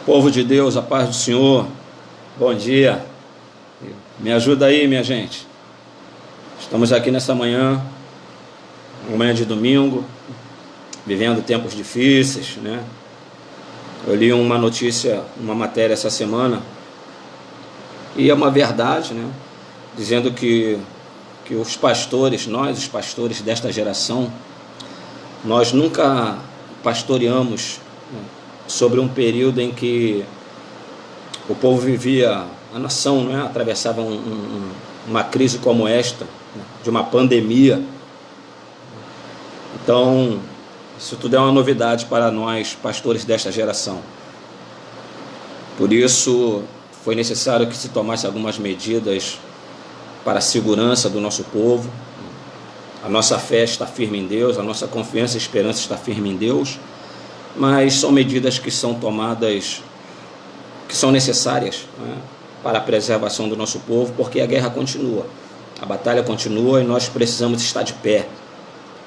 Povo de Deus, a paz do Senhor, bom dia. Me ajuda aí, minha gente. Estamos aqui nessa manhã, uma manhã de domingo, vivendo tempos difíceis, né? Eu li uma notícia, uma matéria essa semana, e é uma verdade, né? Dizendo que os pastores, nós, os pastores desta geração, nós nunca pastoreamos, né, sobre um período em que o povo vivia, a nação, né, atravessava uma crise como esta, né, de uma pandemia. Então, isso tudo é uma novidade para nós, pastores desta geração. Por isso, foi necessário que se tomasse algumas medidas para a segurança do nosso povo. A nossa fé está firme em Deus, a nossa confiança e esperança está firme em Deus, mas são medidas que são tomadas, que são necessárias, né, para a preservação do nosso povo, porque a guerra continua, a batalha continua e nós precisamos estar de pé,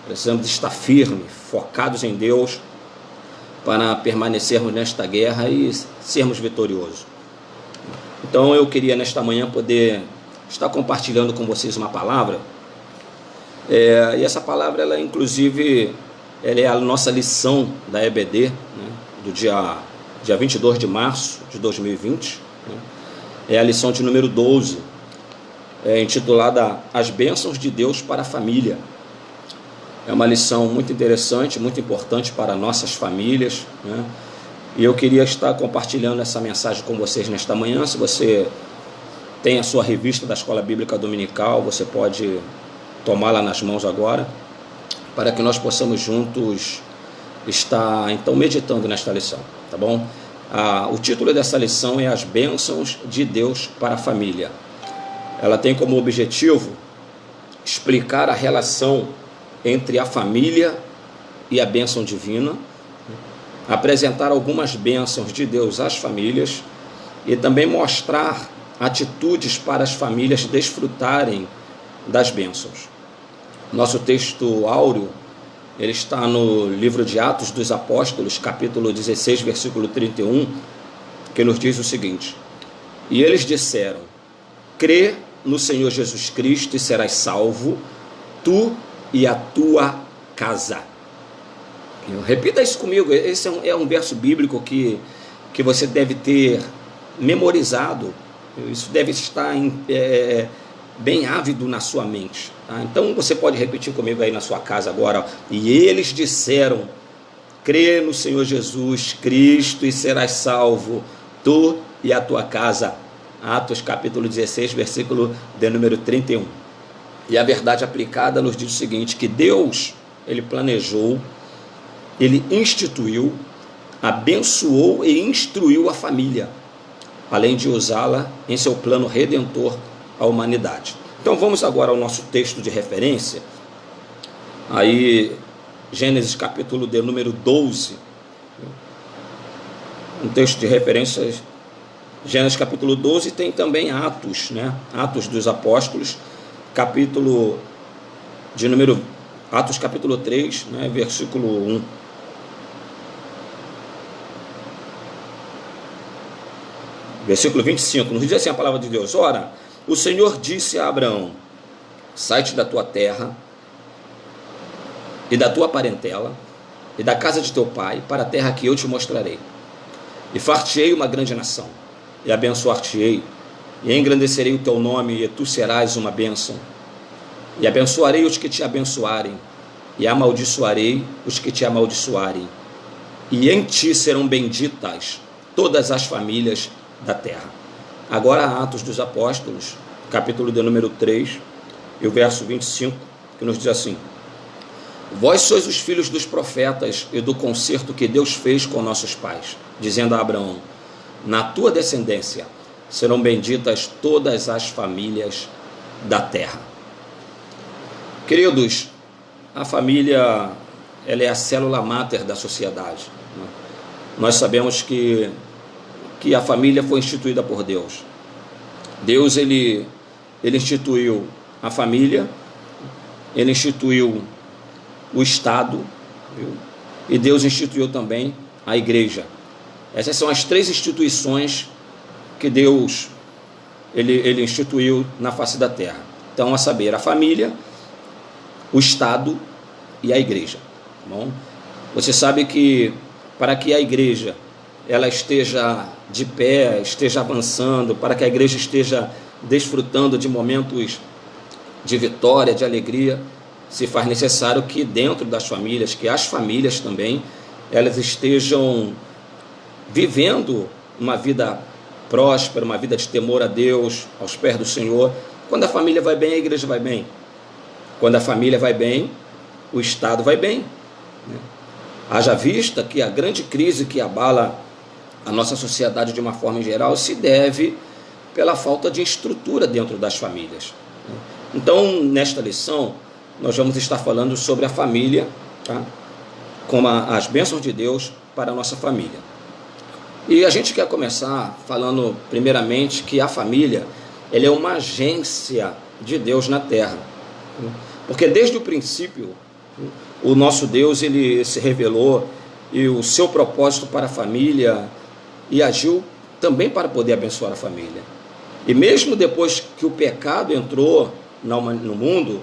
precisamos estar firmes, focados em Deus, para permanecermos nesta guerra e sermos vitoriosos. Então eu queria nesta manhã poder estar compartilhando com vocês uma palavra, e essa palavra, ela inclusive, ela é a nossa lição da EBD, né, do dia 22 de março de 2020, né, é a lição de número 12, intitulada As Bênçãos de Deus para a Família. É uma lição muito interessante, muito importante para nossas famílias, né, e eu queria estar compartilhando essa mensagem com vocês nesta manhã. Se você tem a sua revista da Escola Bíblica Dominical, você pode tomá-la nas mãos agora, para que nós possamos juntos estar, então, meditando nesta lição, tá bom? O título dessa lição é As Bênçãos de Deus para a Família. Ela tem como objetivo explicar a relação entre a família e a bênção divina, apresentar algumas bênçãos de Deus às famílias e também mostrar atitudes para as famílias desfrutarem das bênçãos. Nosso texto áureo, ele está no livro de Atos dos Apóstolos, capítulo 16, versículo 31, que nos diz o seguinte: E eles disseram: crê no Senhor Jesus Cristo e serás salvo, tu e a tua casa. Repita isso comigo. Esse é um verso bíblico que você deve ter memorizado. Isso deve estar bem ávido na sua mente, tá? Então você pode repetir comigo aí na sua casa agora. E eles disseram: crê no Senhor Jesus Cristo e serás salvo, tu e a tua casa. Atos capítulo 16, versículo de número 31. E a verdade aplicada nos diz o seguinte: que Deus, ele planejou, ele instituiu, abençoou e instruiu a família, além de usá-la em seu plano redentor à humanidade. Então vamos agora ao nosso texto de referência, aí Gênesis capítulo de número 12, um texto de referência, Gênesis capítulo 12, tem também Atos, né? Atos dos Apóstolos, capítulo de número, Atos capítulo 3, né? Versículo 1. Versículo 25, nos diz assim a palavra de Deus: ora, o Senhor disse a Abraão: sai-te da tua terra e da tua parentela e da casa de teu pai para a terra que eu te mostrarei. E far-te-ei uma grande nação, e abençoar-te-ei, e engrandecerei o teu nome, e tu serás uma bênção. E abençoarei os que te abençoarem, e amaldiçoarei os que te amaldiçoarem. E em ti serão benditas todas as famílias da terra. Agora Atos dos Apóstolos, capítulo de número 3, e o verso 25, que nos diz assim: vós sois os filhos dos profetas e do concerto que Deus fez com nossos pais, dizendo a Abraão: na tua descendência serão benditas todas as famílias da terra. Queridos, a família, ela é a célula máter da sociedade, né? Nós sabemos que a família foi instituída por Deus. Deus, ele instituiu a família, ele instituiu o Estado, viu? E Deus instituiu também a igreja. Essas são as 3 instituições que Deus ele instituiu na face da terra. Então, a saber, a família, o Estado e a igreja. Tá bom? Você sabe que para que a igreja ela esteja de pé, esteja avançando, para que a igreja esteja desfrutando de momentos de vitória, de alegria, se faz necessário que dentro das famílias, que as famílias também, elas estejam vivendo uma vida próspera, uma vida de temor a Deus, aos pés do Senhor. Quando a família vai bem, a igreja vai bem. Quando a família vai bem, o Estado vai bem. Haja vista que a grande crise que abala a nossa sociedade de uma forma geral se deve pela falta de estrutura dentro das famílias. Então, nesta lição, nós vamos estar falando sobre a família, tá? Como as bênçãos de Deus para a nossa família. E a gente quer começar falando primeiramente que a família ela é uma agência de Deus na terra. Porque desde o princípio, o nosso Deus ele se revelou e o seu propósito para a família e agiu também para poder abençoar a família. E mesmo depois que o pecado entrou no mundo,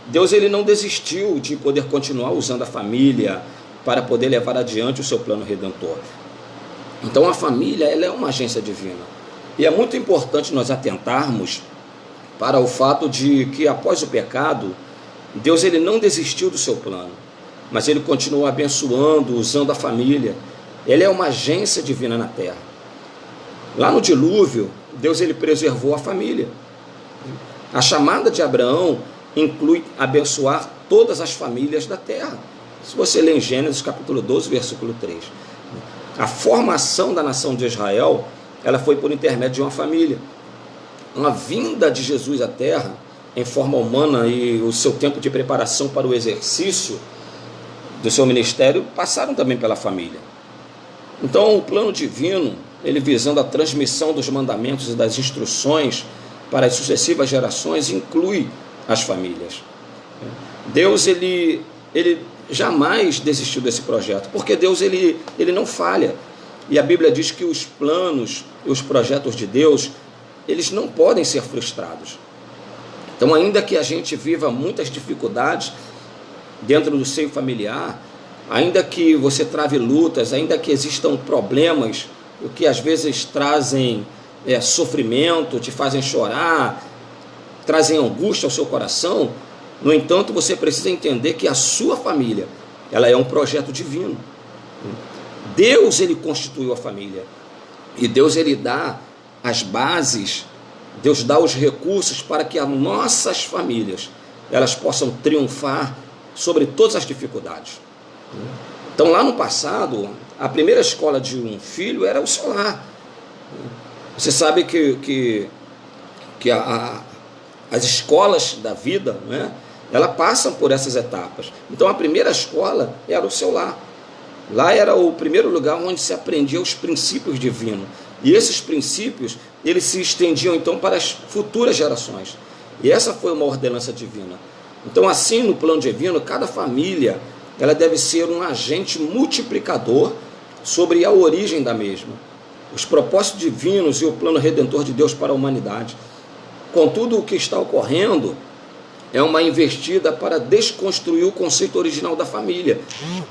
Deus ele não desistiu de poder continuar usando a família para poder levar adiante o seu plano redentor. Então a família ela é uma agência divina. E é muito importante nós atentarmos para o fato de que após o pecado, Deus ele não desistiu do seu plano, mas ele continuou abençoando, usando a família. Ele é uma agência divina na terra. Lá no dilúvio, Deus ele preservou a família. A chamada de Abraão inclui abençoar todas as famílias da terra. Se você ler em Gênesis capítulo 12, versículo 3. A formação da nação de Israel, ela foi por intermédio de uma família. A vinda de Jesus à terra, em forma humana, e o seu tempo de preparação para o exercício do seu ministério, passaram também pela família. Então, o plano divino, ele visando a transmissão dos mandamentos e das instruções para as sucessivas gerações, inclui as famílias. Deus, ele jamais desistiu desse projeto, porque Deus, ele não falha. E a Bíblia diz que os planos e os projetos de Deus, eles não podem ser frustrados. Então, ainda que a gente viva muitas dificuldades dentro do seio familiar, ainda que você trave lutas, ainda que existam problemas, o que às vezes trazem sofrimento, te fazem chorar, trazem angústia ao seu coração, no entanto, você precisa entender que a sua família, ela é um projeto divino. Deus, ele constituiu a família. E Deus, ele dá as bases, Deus dá os recursos para que as nossas famílias, elas possam triunfar sobre todas as dificuldades. Então, lá no passado, a primeira escola de um filho era o seu lar. Você sabe que as escolas da vida, né, elas passam por essas etapas. Então, a primeira escola era o seu lar. Lá era o primeiro lugar onde se aprendia os princípios divinos. E esses princípios, eles se estendiam então para as futuras gerações. E essa foi uma ordenança divina. Então, assim, no plano divino, cada família, ela deve ser um agente multiplicador sobre a origem da mesma. Os propósitos divinos e o plano redentor de Deus para a humanidade. Contudo, o que está ocorrendo é uma investida para desconstruir o conceito original da família.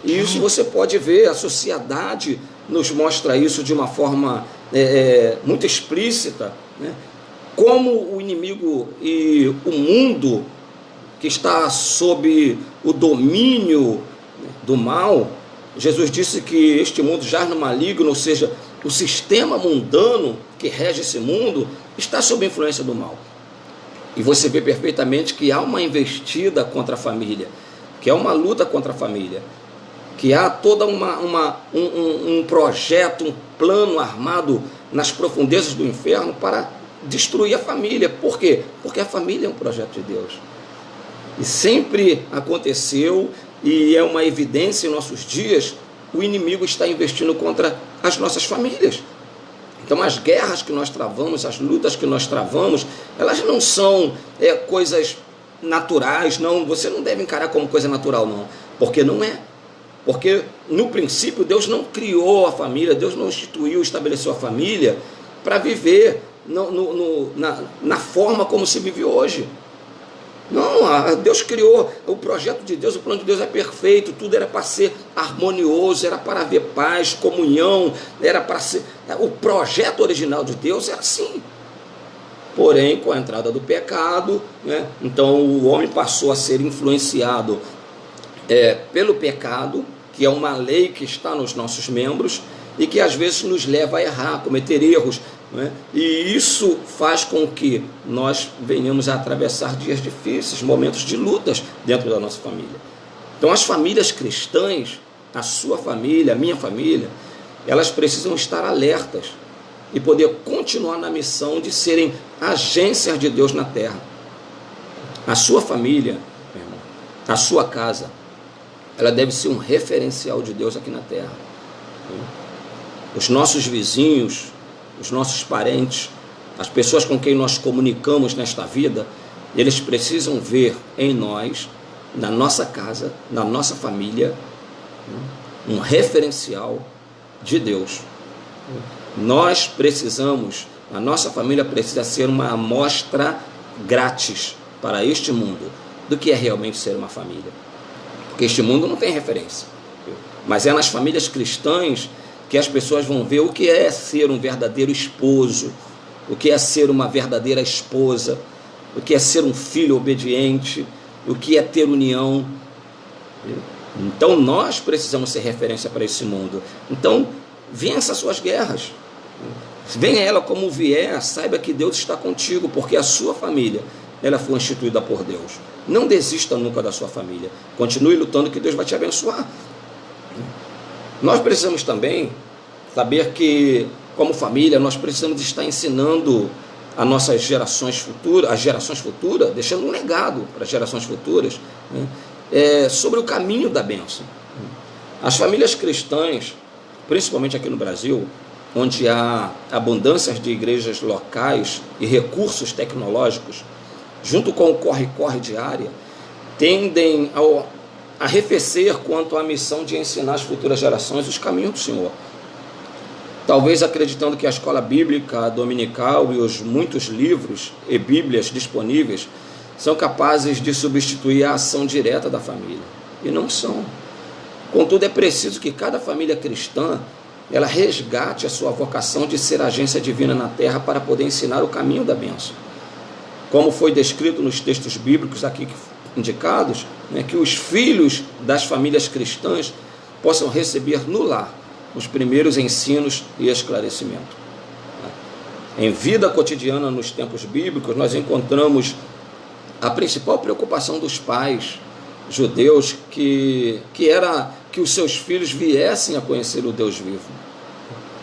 E isso você pode ver, a sociedade nos mostra isso de uma forma muito explícita, né? Como o inimigo e o mundo que está sob o domínio do mal, Jesus disse que este mundo jaz no maligno, ou seja, o sistema mundano que rege esse mundo está sob a influência do mal. E você vê perfeitamente que há uma investida contra a família, que é uma luta contra a família, que há toda um projeto, um plano armado nas profundezas do inferno para destruir a família. Por quê? Porque a família é um projeto de Deus. E sempre aconteceu, e é uma evidência em nossos dias, o inimigo está investindo contra as nossas famílias. Então, as guerras que nós travamos, as lutas que nós travamos, elas não são coisas naturais, não. Você não deve encarar como coisa natural, não, porque não é. Porque no princípio Deus não criou a família, Deus não instituiu, estabeleceu a família para viver na forma como se vive hoje. Não, Deus criou, o projeto de Deus, o plano de Deus é perfeito, tudo era para ser harmonioso, era para haver paz, comunhão, era para ser... O projeto original de Deus é assim. Porém, com a entrada do pecado, né, então o homem passou a ser influenciado pelo pecado, que é uma lei que está nos nossos membros e que às vezes nos leva a errar, a cometer erros, né? E isso faz com que nós venhamos a atravessar dias difíceis, momentos de lutas dentro da nossa família. Então as famílias cristãs, a sua família, a minha família, elas precisam estar alertas e poder continuar na missão de serem agências de Deus na terra. A sua família, meu irmão, a sua casa, ela deve ser um referencial de Deus aqui na terra. Os nossos vizinhos, os nossos parentes, as pessoas com quem nós comunicamos nesta vida, eles precisam ver em nós, na nossa casa, na nossa família, um referencial de Deus. Nós precisamos, a nossa família precisa ser uma amostra grátis para este mundo do que é realmente ser uma família. Porque este mundo não tem referência. Mas é nas famílias cristãs que as pessoas vão ver o que é ser um verdadeiro esposo, o que é ser uma verdadeira esposa, o que é ser um filho obediente, o que é ter união. Então nós precisamos ser referência para esse mundo. Então vença as suas guerras, venha ela como vier, saiba que Deus está contigo, porque a sua família, ela foi instituída por Deus. Não desista nunca da sua família, continue lutando que Deus vai te abençoar. Nós precisamos também saber que, como família, nós precisamos estar ensinando as nossas gerações futuras, deixando um legado para as gerações futuras, né, sobre o caminho da bênção. As famílias cristãs, principalmente aqui no Brasil, onde há abundâncias de igrejas locais e recursos tecnológicos, junto com o corre-corre diária, tendem a arrefecer quanto à missão de ensinar às futuras gerações os caminhos do Senhor. Talvez acreditando que a escola bíblica dominical e os muitos livros e bíblias disponíveis são capazes de substituir a ação direta da família. E não são. Contudo, é preciso que cada família cristã ela resgate a sua vocação de ser agência divina na terra para poder ensinar o caminho da bênção. Como foi descrito nos textos bíblicos aqui indicados, né, que os filhos das famílias cristãs possam receber no lar os primeiros ensinos e esclarecimento. Em vida cotidiana, nos tempos bíblicos, nós encontramos a principal preocupação dos pais judeus, que era que os seus filhos viessem a conhecer o Deus vivo.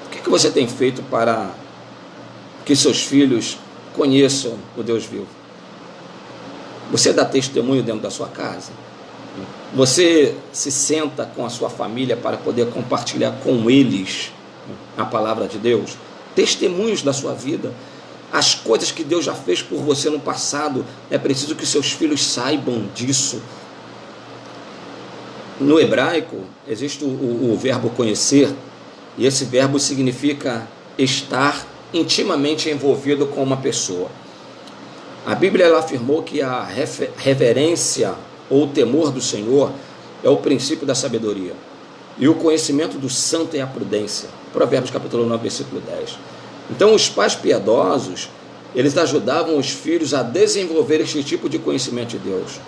O que você tem feito para que seus filhos conheçam o Deus vivo? Você dá testemunho dentro da sua casa? Você se senta com a sua família para poder compartilhar com eles a palavra de Deus? Testemunhos da sua vida, as coisas que Deus já fez por você no passado, é preciso que seus filhos saibam disso. No hebraico existe o verbo conhecer, e esse verbo significa estar intimamente envolvido com uma pessoa. A Bíblia ela afirmou que a reverência ou o temor do Senhor é o princípio da sabedoria, e o conhecimento do santo é a prudência. Provérbios capítulo 9, versículo 10. Então os pais piedosos, eles ajudavam os filhos a desenvolver este tipo de conhecimento de Deus.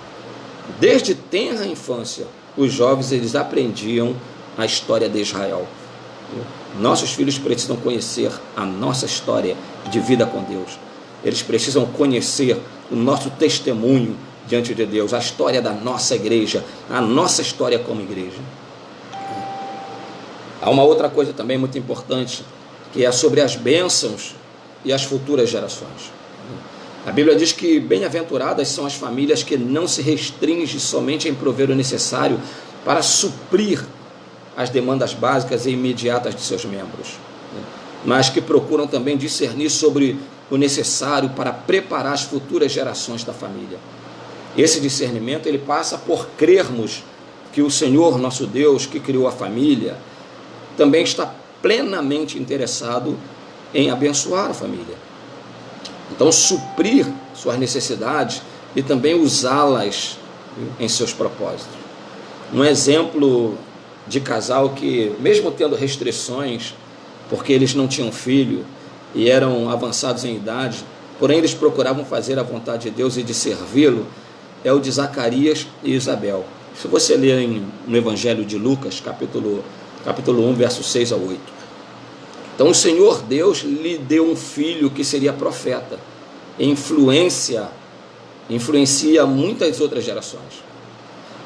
Desde tenra infância, os jovens eles aprendiam a história de Israel. Nossos filhos precisam conhecer a nossa história de vida com Deus. Eles precisam conhecer o nosso testemunho diante de Deus, a história da nossa igreja, a nossa história como igreja. Há uma outra coisa também muito importante, que é sobre as bênçãos e as futuras gerações. A Bíblia diz que bem-aventuradas são as famílias que não se restringem somente em prover o necessário para suprir as demandas básicas e imediatas de seus membros, mas que procuram também discernir sobre o necessário para preparar as futuras gerações da família. Esse discernimento ele passa por crermos que o Senhor, nosso Deus, que criou a família, também está plenamente interessado em abençoar a família. Então, suprir suas necessidades e também usá-las em seus propósitos. Um exemplo de casal que, mesmo tendo restrições, porque eles não tinham filho e eram avançados em idade, porém eles procuravam fazer a vontade de Deus e de servi-lo, é o de Zacarias e Isabel. Se você ler no Evangelho de Lucas, capítulo 1, versos 6 a 8. Então o Senhor Deus lhe deu um filho que seria profeta, e influencia muitas outras gerações.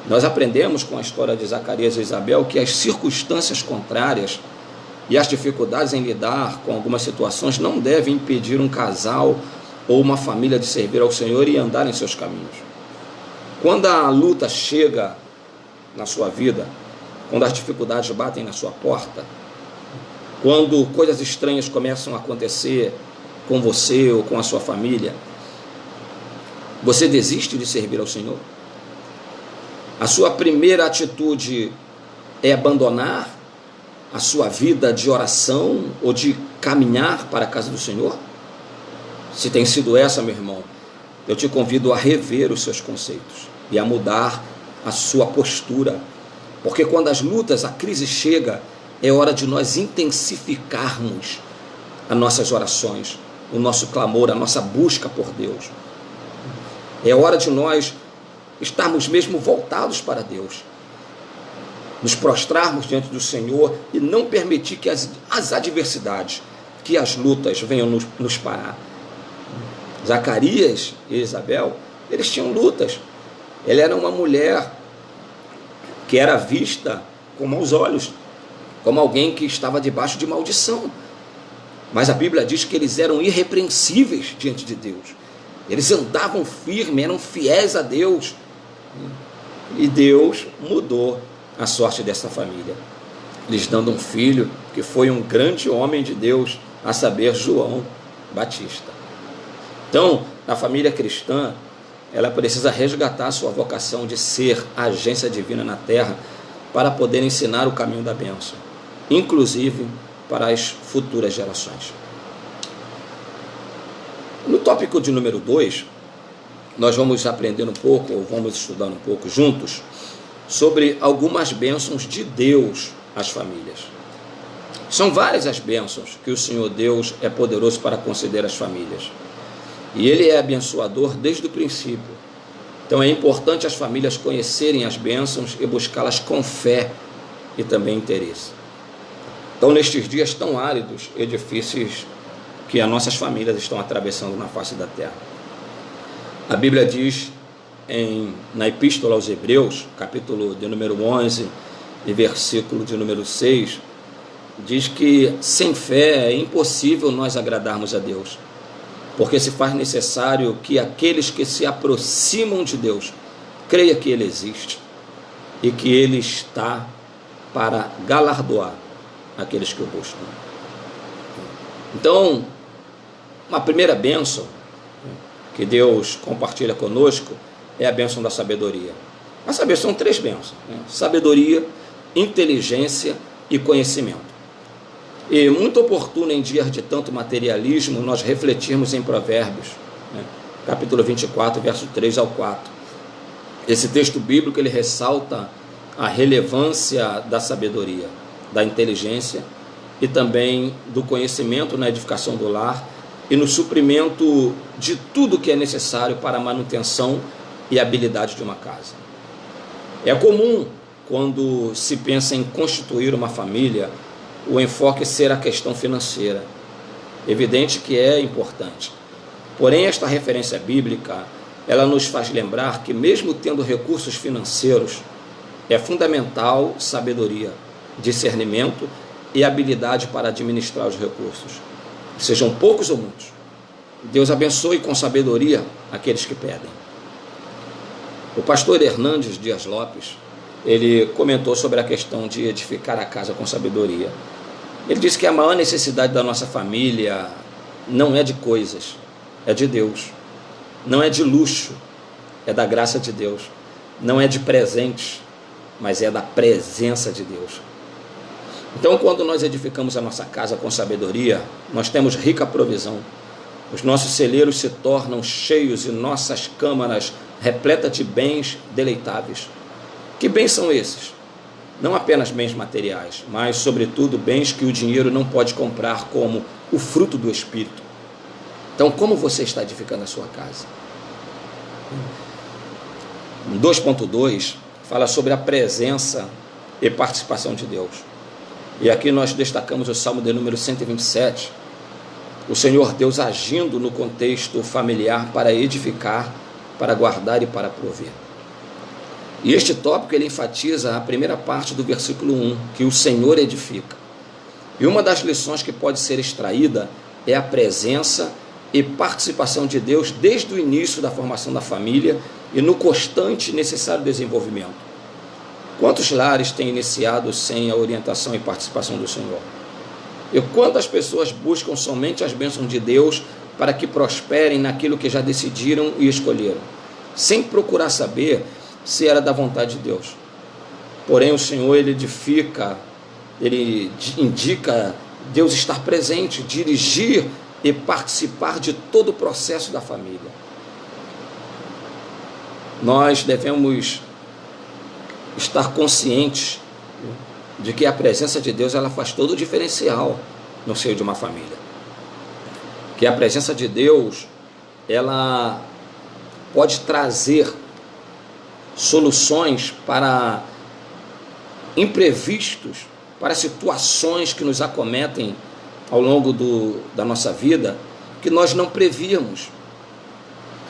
Nós aprendemos com a história de Zacarias e Isabel que as circunstâncias contrárias e as dificuldades em lidar com algumas situações não devem impedir um casal ou uma família de servir ao Senhor e andar em seus caminhos. Quando a luta chega na sua vida, quando as dificuldades batem na sua porta, quando coisas estranhas começam a acontecer com você ou com a sua família, você desiste de servir ao Senhor? A sua primeira atitude é abandonar a sua vida de oração ou de caminhar para a casa do Senhor? Se tem sido essa, meu irmão, eu te convido a rever os seus conceitos e a mudar a sua postura, porque quando as lutas, a crise chega, é hora de nós intensificarmos as nossas orações, o nosso clamor, a nossa busca por Deus. É hora de nós estarmos mesmo voltados para Deus, nos prostrarmos diante do Senhor e não permitir que as adversidades, que as lutas venham nos parar. Zacarias e Isabel, eles tinham lutas. Ela era uma mulher que era vista com maus olhos, como alguém que estava debaixo de maldição. Mas a Bíblia diz que eles eram irrepreensíveis diante de Deus. Eles andavam firmes, eram fiéis a Deus. E Deus mudou a sorte dessa família, lhes dando um filho que foi um grande homem de Deus, a saber, João Batista. Então, a família cristã, ela precisa resgatar a sua vocação de ser a agência divina na terra para poder ensinar o caminho da bênção, inclusive para as futuras gerações. No tópico de número 2, nós vamos aprender um pouco, ou vamos estudar um pouco juntos, sobre algumas bênçãos de Deus às famílias. São várias as bênçãos que o Senhor Deus é poderoso para conceder às famílias. E Ele é abençoador desde o princípio. Então é importante as famílias conhecerem as bênçãos e buscá-las com fé e também interesse. Então, nestes dias tão áridos e difíceis que as nossas famílias estão atravessando na face da terra, a Bíblia diz na Epístola aos Hebreus, capítulo de número 11 e versículo de número 6, diz que sem fé é impossível nós agradarmos a Deus, porque se faz necessário que aqueles que se aproximam de Deus creia que Ele existe e que Ele está para galardoar aqueles que o buscam. Então, uma primeira bênção que Deus compartilha conosco é a bênção da sabedoria. A saber, são 3 bênçãos, né? Sabedoria, inteligência e conhecimento. E muito oportuno em dias de tanto materialismo nós refletirmos em Provérbios, né? Capítulo 24, verso 3 ao 4. Esse texto bíblico ele ressalta a relevância da sabedoria, da inteligência e também do conhecimento na edificação do lar e no suprimento de tudo que é necessário para a manutenção e habilidade de uma casa. É comum, quando se pensa em constituir uma família, o enfoque ser a questão financeira. Evidente que é importante. Porém, esta referência bíblica, ela nos faz lembrar que mesmo tendo recursos financeiros, é fundamental sabedoria, discernimento e habilidade para administrar os recursos, sejam poucos ou muitos. Deus abençoe com sabedoria aqueles que pedem. O pastor Hernandes Dias Lopes, ele comentou sobre a questão de edificar a casa com sabedoria. Ele disse que a maior necessidade da nossa família não é de coisas, é de Deus. Não é de luxo, é da graça de Deus. Não é de presentes, mas é da presença de Deus. Então, quando nós edificamos a nossa casa com sabedoria, nós temos rica provisão. Os nossos celeiros se tornam cheios e nossas câmaras repletas de bens deleitáveis. Que bens são esses? Não apenas bens materiais, mas, sobretudo, bens que o dinheiro não pode comprar, como o fruto do Espírito. Então, como você está edificando a sua casa? 2.2 fala sobre a presença e participação de Deus. E aqui nós destacamos o Salmo de número 127, o Senhor Deus agindo no contexto familiar para edificar, para guardar e para prover. E este tópico ele enfatiza a primeira parte do versículo 1, que o Senhor edifica. E uma das lições que pode ser extraída é a presença e participação de Deus desde o início da formação da família e no constante e necessário desenvolvimento. Quantos lares têm iniciado sem a orientação e participação do Senhor? E quantas pessoas buscam somente as bênçãos de Deus para que prosperem naquilo que já decidiram e escolheram, sem procurar saber se era da vontade de Deus? Porém, o Senhor, ele edifica, ele indica Deus estar presente, dirigir e participar de todo o processo da família. Nós devemos estar conscientes de que a presença de Deus ela faz todo o diferencial no seio de uma família. Que a presença de Deus ela pode trazer soluções para imprevistos, para situações que nos acometem ao longo da nossa vida, que nós não prevíamos,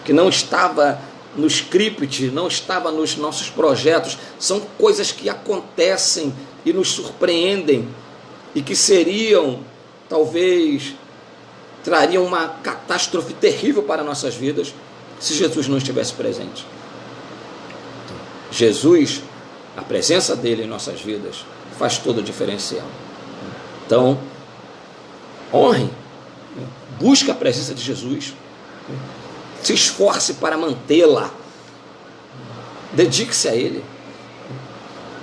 que não estava no script, não estava nos nossos projetos. São coisas que acontecem e nos surpreendem e que seriam, talvez, trariam uma catástrofe terrível para nossas vidas se Jesus não estivesse presente. Jesus, a presença dele em nossas vidas, faz todo o diferencial. Então, honre, busque a presença de Jesus, se esforce para mantê-la, dedique-se a ele.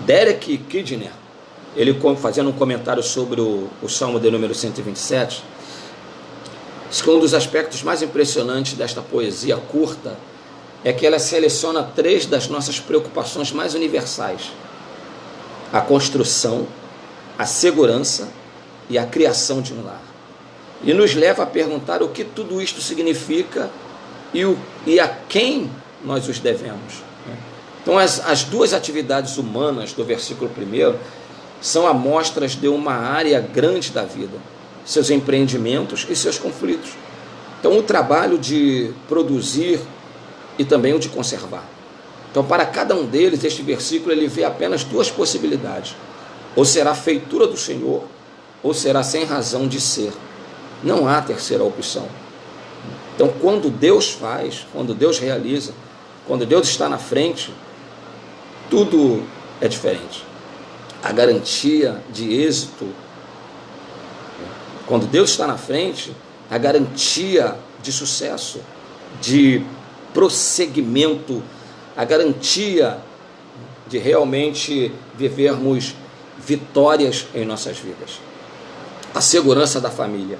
Derek Kidner, ele fazendo um comentário sobre o Salmo de número 127, diz que um dos aspectos mais impressionantes desta poesia curta é que ela seleciona 3 das nossas preocupações mais universais: a construção, a segurança e a criação de um lar. E nos leva a perguntar o que tudo isto significa e a quem nós os devemos. Então, as 2 atividades humanas do versículo 1 são amostras de uma área grande da vida, seus empreendimentos e seus conflitos. Então, o trabalho de produzir e também o de conservar. Então, para cada um deles, este versículo ele vê apenas 2 possibilidades: ou será feitura do Senhor, ou será sem razão de ser. Não há terceira opção. Então, quando Deus faz, quando Deus realiza, quando Deus está na frente, tudo é diferente. A garantia de êxito, quando Deus está na frente, a garantia de sucesso, de prosseguimento, a garantia de realmente vivermos vitórias em nossas vidas. A segurança da família.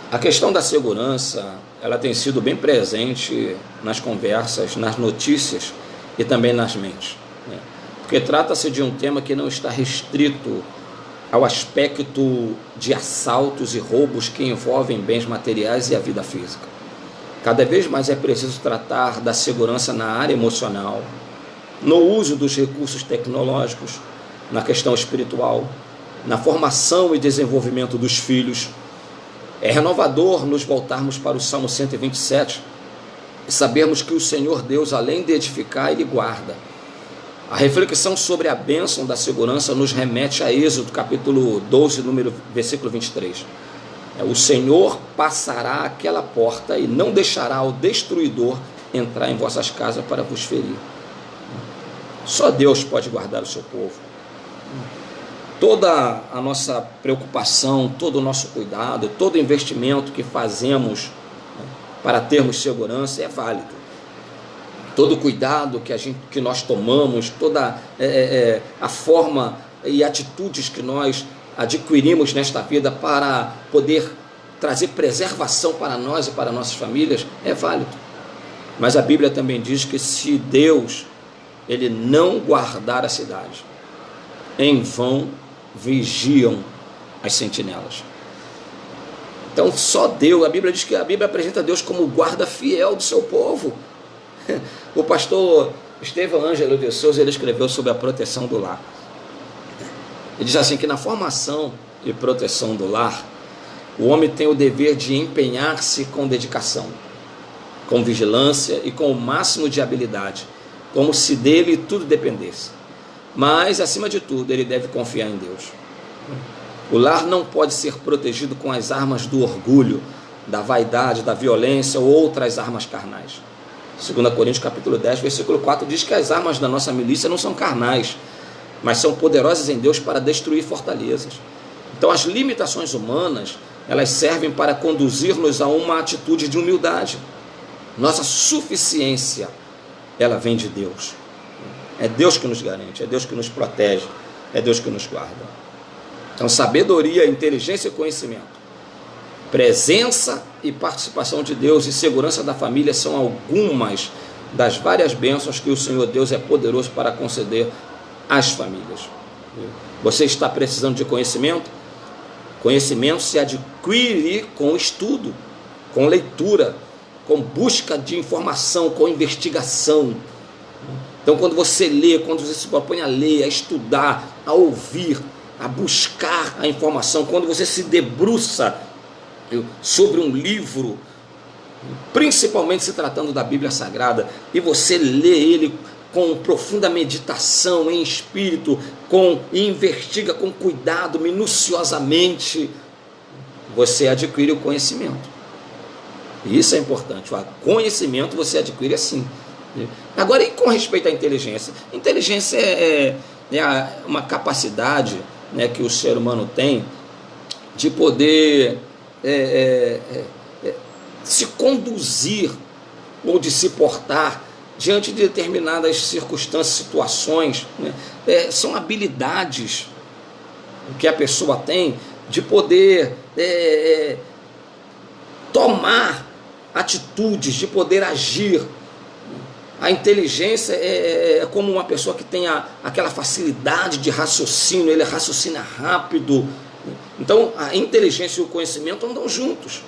A questão da segurança, ela tem sido bem presente nas conversas, nas notícias e também nas mentes, né? Porque trata-se de um tema que não está restrito ao aspecto de assaltos e roubos que envolvem bens materiais e a vida física. Cada vez mais é preciso tratar da segurança na área emocional, no uso dos recursos tecnológicos, na questão espiritual, na formação e desenvolvimento dos filhos. É renovador nos voltarmos para o Salmo 127 e sabermos que o Senhor Deus, além de edificar, Ele guarda. A reflexão sobre a bênção da segurança nos remete a Êxodo, capítulo 12, versículo 23. O Senhor passará aquela porta e não deixará o destruidor entrar em vossas casas para vos ferir. Só Deus pode guardar o seu povo. Toda a nossa preocupação, todo o nosso cuidado, todo o investimento que fazemos para termos segurança é válido. todo o cuidado que nós tomamos, toda a forma e atitudes que nós adquirimos nesta vida para poder trazer preservação para nós e para nossas famílias, é válido. Mas a Bíblia também diz que se Deus ele não guardar a cidade, em vão vigiam as sentinelas. Então só Deus, a Bíblia diz que a Bíblia apresenta Deus como o guarda fiel do seu povo. O pastor Estevão Ângelo de Souza, ele escreveu sobre a proteção do lar. Ele diz assim que na formação e proteção do lar, o homem tem o dever de empenhar-se com dedicação, com vigilância e com o máximo de habilidade, como se dele tudo dependesse. Mas, acima de tudo, ele deve confiar em Deus. O lar não pode ser protegido com as armas do orgulho, da vaidade, da violência ou outras armas carnais. 2 Coríntios capítulo 10, versículo 4 diz que as armas da nossa milícia não são carnais, mas são poderosas em Deus para destruir fortalezas. Então as limitações humanas, elas servem para conduzir-nos a uma atitude de humildade. Nossa suficiência, ela vem de Deus. É Deus que nos garante, é Deus que nos protege, é Deus que nos guarda. Então sabedoria, inteligência e conhecimento, presença e participação de Deus e segurança da família são algumas das várias bênçãos que o Senhor Deus é poderoso para conceder às famílias. Você está precisando de conhecimento? Conhecimento se adquire com estudo, com leitura, com busca de informação, com investigação. Então quando você lê, quando você se propõe a ler, a estudar, a ouvir, a buscar a informação, quando você se debruça sobre um livro, principalmente se tratando da Bíblia Sagrada, e você lê ele com profunda meditação em espírito, e investiga com cuidado, minuciosamente, você adquire o conhecimento. E isso é importante. O conhecimento você adquire assim. Agora, e com respeito à inteligência? Inteligência é uma capacidade, né, que o ser humano tem de poder se conduzir ou de se portar diante de determinadas circunstâncias, situações, né? São habilidades que a pessoa tem de poder tomar atitudes, de poder agir. A inteligência é como uma pessoa que tem aquela facilidade de raciocínio, ele raciocina rápido. Então a inteligência e o conhecimento andam juntos,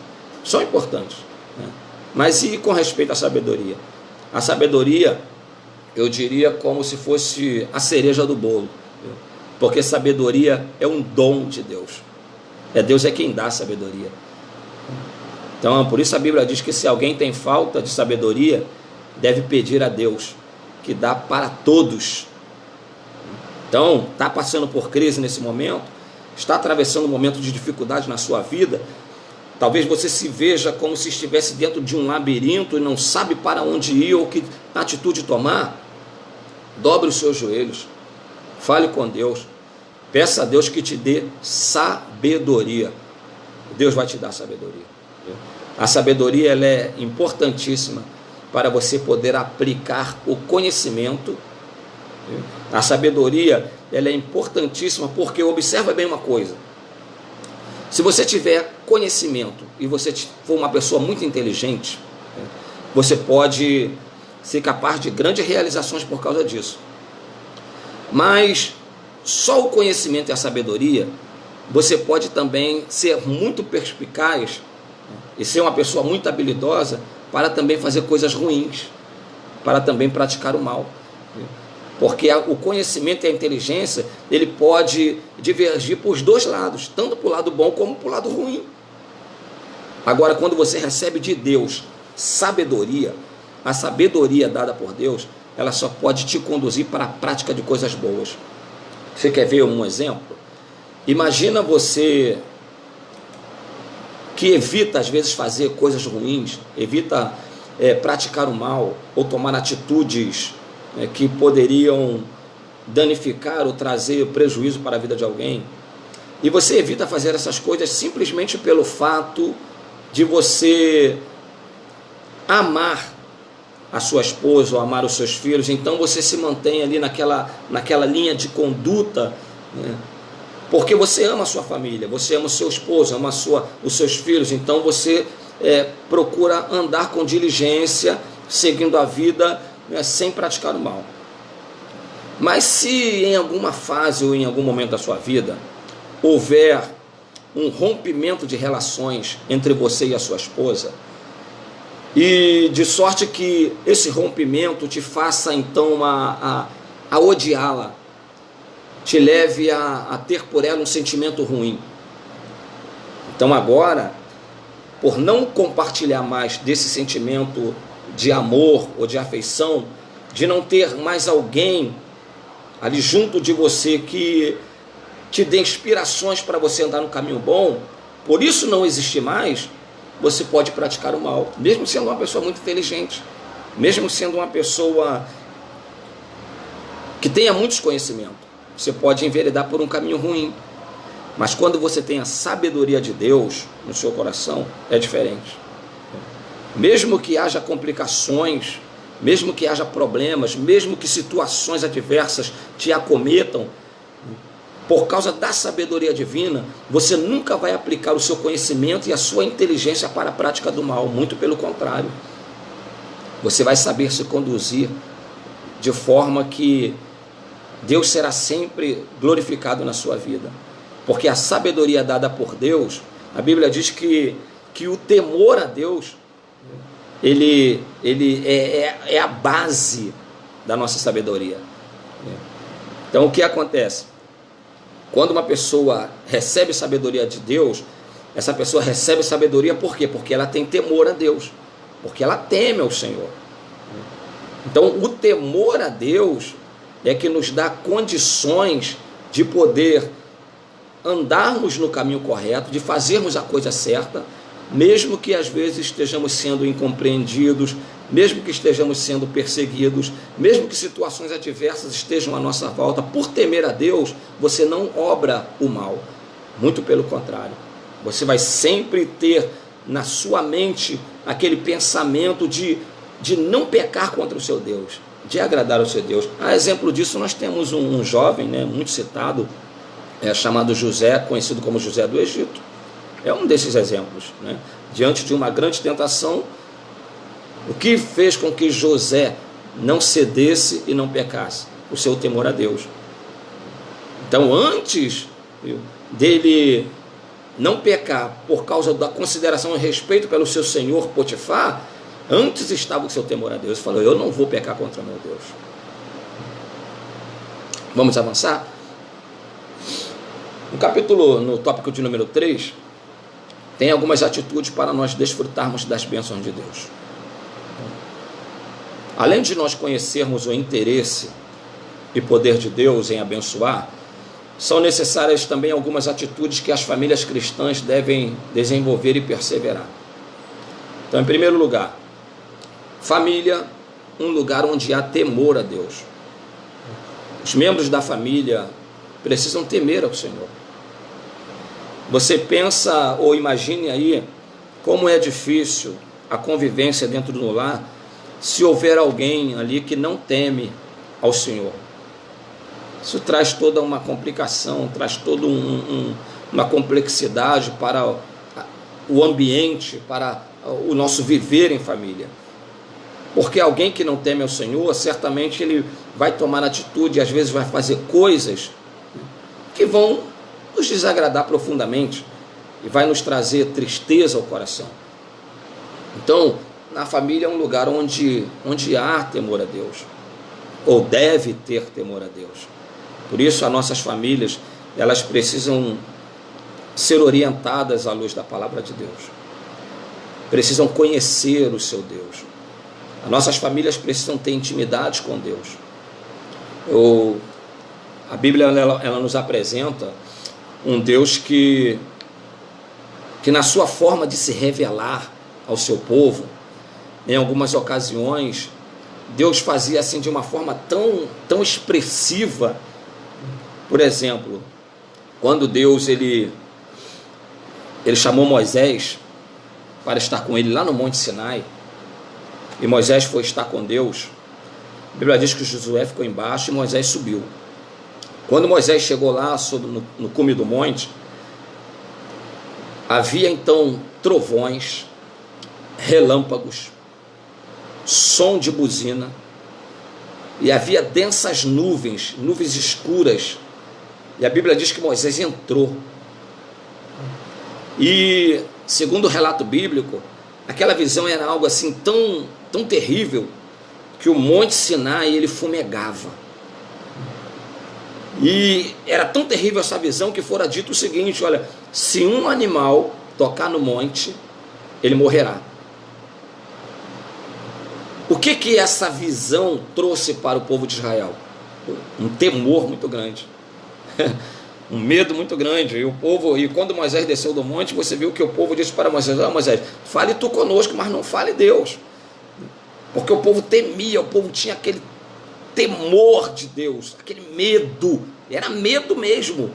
são importantes, né? Mas e com respeito à sabedoria? A sabedoria, eu diria como se fosse a cereja do bolo, porque sabedoria é um dom de Deus. Deus é quem dá a sabedoria. Então por isso a Bíblia diz que se alguém tem falta de sabedoria, deve pedir a Deus, que dá para todos. Então, está passando por crise nesse momento, está atravessando um momento de dificuldade na sua vida, talvez você se veja como se estivesse dentro de um labirinto e não sabe para onde ir ou que atitude tomar. Dobre os seus joelhos, fale com Deus, peça a Deus que te dê sabedoria. Deus vai te dar sabedoria. A sabedoria, ela é importantíssima para você poder aplicar o conhecimento. A sabedoria, ela é importantíssima porque, observa bem uma coisa, se você tiver conhecimento e você for uma pessoa muito inteligente, você pode ser capaz de grandes realizações por causa disso. Mas só o conhecimento e a sabedoria, você pode também ser muito perspicaz e ser uma pessoa muito habilidosa para também fazer coisas ruins, para também praticar o mal. Porque o conhecimento e a inteligência, ele pode divergir para os dois lados, tanto para o lado bom como para o lado ruim. Agora, quando você recebe de Deus sabedoria, a sabedoria dada por Deus, ela só pode te conduzir para a prática de coisas boas. Você quer ver um exemplo? Imagina você que evita às vezes fazer coisas ruins, evita praticar o mal ou tomar atitudes que poderiam danificar ou trazer prejuízo para a vida de alguém, e você evita fazer essas coisas simplesmente pelo fato de você amar a sua esposa ou amar os seus filhos, então você se mantém ali naquela linha de conduta, né? Porque você ama a sua família, você ama o seu esposo, ama os seus filhos, então você procura andar com diligência, seguindo a vida, né, sem praticar o mal. Mas se em alguma fase ou em algum momento da sua vida houver um rompimento de relações entre você e a sua esposa, e de sorte que esse rompimento te faça então a odiá-la, te leve a ter por ela um sentimento ruim. Então agora, por não compartilhar mais desse sentimento de amor ou de afeição, de não ter mais alguém ali junto de você que te dê inspirações para você andar no caminho bom, por isso não existir mais, você pode praticar o mal, mesmo sendo uma pessoa muito inteligente, mesmo sendo uma pessoa que tenha muitos conhecimentos. Você pode enveredar por um caminho ruim, mas quando você tem a sabedoria de Deus no seu coração, é diferente. Mesmo que haja complicações, mesmo que haja problemas, mesmo que situações adversas te acometam, por causa da sabedoria divina, você nunca vai aplicar o seu conhecimento e a sua inteligência para a prática do mal, muito pelo contrário. Você vai saber se conduzir de forma que Deus será sempre glorificado na sua vida, porque a sabedoria dada por Deus, a Bíblia diz que o temor a Deus, ele é a base da nossa sabedoria. Então o que acontece? Quando uma pessoa recebe sabedoria de Deus, essa pessoa recebe sabedoria por quê? Porque ela tem temor a Deus, porque ela teme ao Senhor. Então o temor a Deus é que nos dá condições de poder andarmos no caminho correto, de fazermos a coisa certa, mesmo que às vezes estejamos sendo incompreendidos, mesmo que estejamos sendo perseguidos, mesmo que situações adversas estejam à nossa volta. Por temer a Deus, você não obra o mal, muito pelo contrário, você vai sempre ter na sua mente aquele pensamento de não pecar contra o seu Deus, de agradar ao seu Deus. A exemplo disso, nós temos um jovem, né, muito citado, chamado José, conhecido como José do Egito. É um desses exemplos, né? Diante de uma grande tentação, o que fez com que José não cedesse e não pecasse? O seu temor a Deus. Então, antes dele não pecar por causa da consideração e respeito pelo seu senhor Potifar, antes estava o seu temor a Deus. Ele falou: eu não vou pecar contra meu Deus. Vamos avançar? No tópico de número 3, tem algumas atitudes para nós desfrutarmos das bênçãos de Deus. Além de nós conhecermos o interesse e poder de Deus em abençoar, são necessárias também algumas atitudes que as famílias cristãs devem desenvolver e perseverar. Então, em primeiro lugar, família, um lugar onde há temor a Deus. Os membros da família precisam temer ao Senhor. Você pensa ou imagine aí como é difícil a convivência dentro do lar se houver alguém ali que não teme ao Senhor. Isso traz toda uma complicação, traz toda uma complexidade para o ambiente, para o nosso viver em família. Porque alguém que não teme ao Senhor, certamente ele vai tomar atitude, às vezes vai fazer coisas que vão nos desagradar profundamente e vai nos trazer tristeza ao coração. Então, na família é um lugar onde há temor a Deus, ou deve ter temor a Deus. Por isso, as nossas famílias, elas precisam ser orientadas à luz da palavra de Deus, precisam conhecer o seu Deus. As nossas famílias precisam ter intimidade com Deus. A Bíblia ela nos apresenta um Deus que na sua forma de se revelar ao seu povo, em algumas ocasiões, Deus fazia assim de uma forma tão expressiva. Por exemplo, quando Deus ele chamou Moisés para estar com ele lá no Monte Sinai, e Moisés foi estar com Deus, a Bíblia diz que Josué ficou embaixo e Moisés subiu. Quando Moisés chegou lá no cume do monte, havia então trovões, relâmpagos, som de buzina, e havia densas nuvens, nuvens escuras, e a Bíblia diz que Moisés entrou. E, segundo o relato bíblico, aquela visão era algo assim tão terrível, que o Monte Sinai ele fumegava. E era tão terrível essa visão que fora dito o seguinte: olha, se um animal tocar no monte, ele morrerá. O que essa visão trouxe para o povo de Israel? Um temor muito grande, um medo muito grande. E quando Moisés desceu do monte, você viu que o povo disse para Moisés: Moisés, fale tu conosco, mas não fale Deus. Porque o povo temia, o povo tinha aquele temor de Deus, aquele medo, era medo mesmo.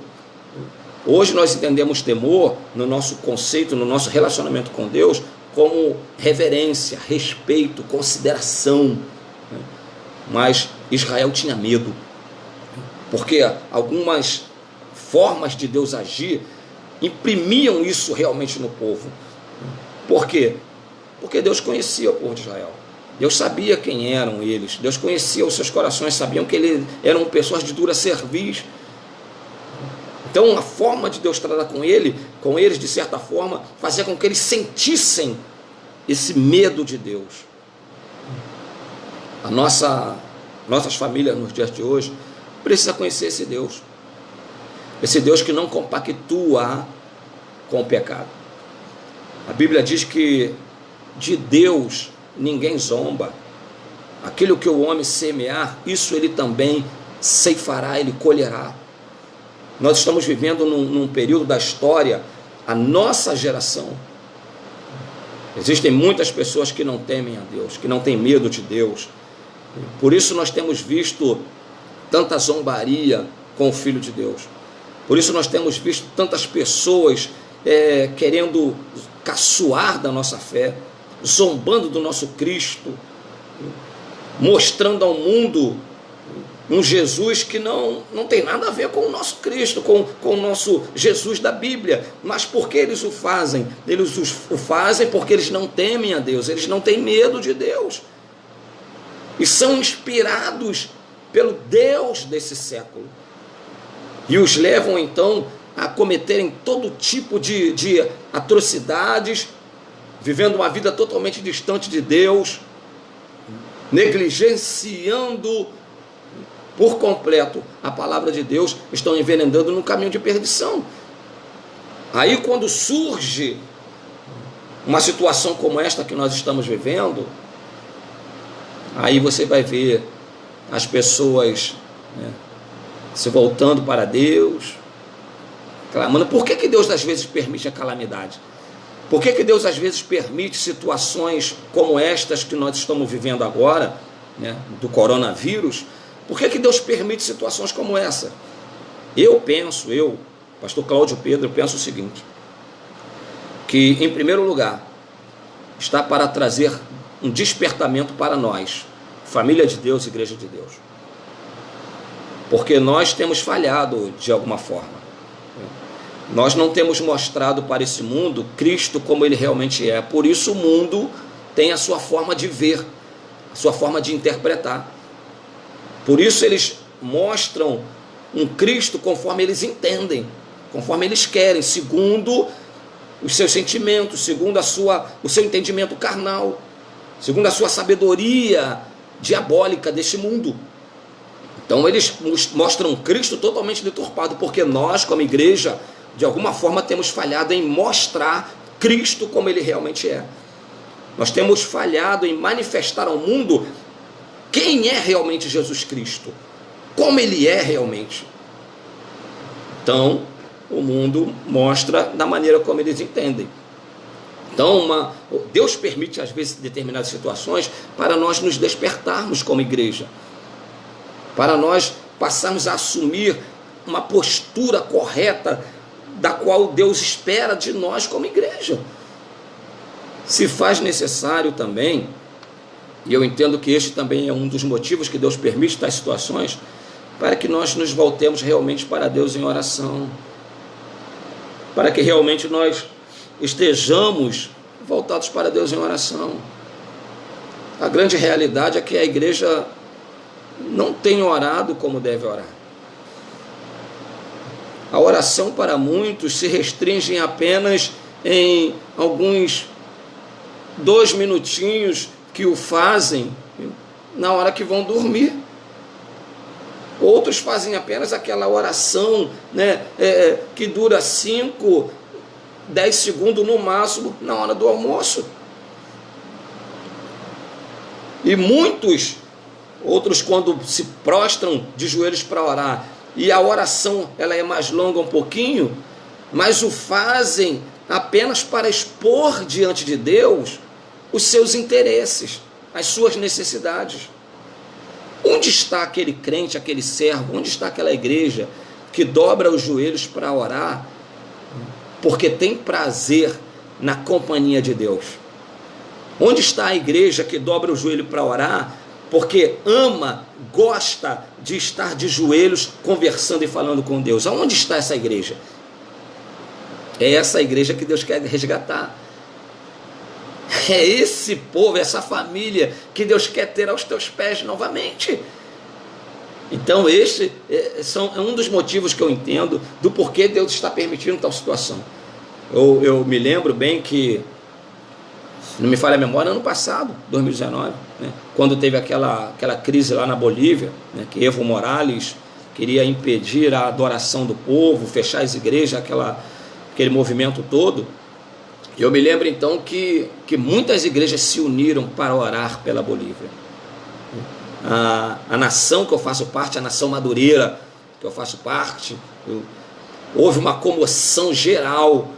Hoje nós entendemos temor no nosso conceito, no nosso relacionamento com Deus, como reverência, respeito, consideração. Mas Israel tinha medo, porque algumas formas de Deus agir imprimiam isso realmente no povo. Por quê? Porque Deus conhecia o povo de Israel. Deus sabia quem eram eles, Deus conhecia os seus corações, sabiam que eles eram pessoas de dura cerviz. Então a forma de Deus tratar com eles, de certa forma, fazia com que eles sentissem esse medo de Deus. Nossas famílias nos dias de hoje precisam conhecer esse Deus que não compactua com o pecado. A Bíblia diz que de Deus ninguém zomba. Aquilo que o homem semear, isso ele também ceifará, ele colherá. Nós estamos vivendo num período da história, a nossa geração, existem muitas pessoas que não temem a Deus, que não têm medo de Deus. Por isso nós temos visto tanta zombaria com o Filho de Deus. Por isso nós temos visto tantas pessoas querendo caçoar da nossa fé, zombando do nosso Cristo, mostrando ao mundo um Jesus que não tem nada a ver com o nosso Cristo, com o nosso Jesus da Bíblia. Mas por que eles o fazem? Eles o fazem porque eles não temem a Deus, eles não têm medo de Deus, e são inspirados pelo Deus desse século, e os levam então a cometerem todo tipo de atrocidades, vivendo uma vida totalmente distante de Deus, negligenciando por completo a palavra de Deus, estão envenenando no caminho de perdição. Aí quando surge uma situação como esta que nós estamos vivendo, aí você vai ver as pessoas se voltando para Deus, clamando. Por que Deus às vezes permite a calamidade? Por que Deus às vezes permite situações como estas que nós estamos vivendo agora, do coronavírus? Por que Deus permite situações como essa? Pastor Cláudio Pedro, eu penso o seguinte, que em primeiro lugar, está para trazer um despertamento para nós, família de Deus, igreja de Deus. Porque nós temos falhado de alguma forma. Nós não temos mostrado para esse mundo Cristo como ele realmente é. Por isso o mundo tem a sua forma de ver, a sua forma de interpretar. Por isso eles mostram um Cristo conforme eles entendem, conforme eles querem, segundo os seus sentimentos, segundo o seu entendimento carnal, segundo a sua sabedoria diabólica deste mundo. Então eles mostram um Cristo totalmente deturpado, porque nós, como igreja, de alguma forma temos falhado em mostrar Cristo como ele realmente é. Nós temos falhado em manifestar ao mundo quem é realmente Jesus Cristo, como ele é realmente. Então, o mundo mostra da maneira como eles entendem. Então, Deus permite às vezes determinadas situações para nós nos despertarmos como igreja, para nós passarmos a assumir uma postura correta da qual Deus espera de nós como igreja. Se faz necessário também E eu entendo que este também é um dos motivos que Deus permite tais situações, para que nós nos voltemos realmente para Deus em oração, para que realmente nós estejamos voltados para Deus em oração. A grande realidade é que a igreja não tem orado como deve orar. A oração para muitos se restringe apenas em alguns 2 minutinhos que o fazem na hora que vão dormir. Outros fazem apenas aquela oração, que dura 5, 10 segundos no máximo na hora do almoço. E muitos, outros quando se prostram de joelhos para orar, e a oração ela é mais longa um pouquinho, mas o fazem apenas para expor diante de Deus os seus interesses, as suas necessidades. Onde está aquele crente, aquele servo, onde está aquela igreja que dobra os joelhos para orar, porque tem prazer na companhia de Deus? Onde está a igreja que dobra o joelho para orar, porque ama, gosta de estar de joelhos conversando e falando com Deus? Aonde está essa igreja? É essa igreja que Deus quer resgatar. É esse povo, essa família que Deus quer ter aos teus pés novamente. Então este é um dos motivos que eu entendo do porquê Deus está permitindo tal situação. Eu me lembro bem que, se não me falha a memória, ano passado, 2019, quando teve aquela crise lá na Bolívia, que Evo Morales queria impedir a adoração do povo, fechar as igrejas, aquele movimento todo. Eu me lembro então que muitas igrejas se uniram para orar pela Bolívia. A nação que eu faço parte, a nação madureira que eu faço parte, houve uma comoção geral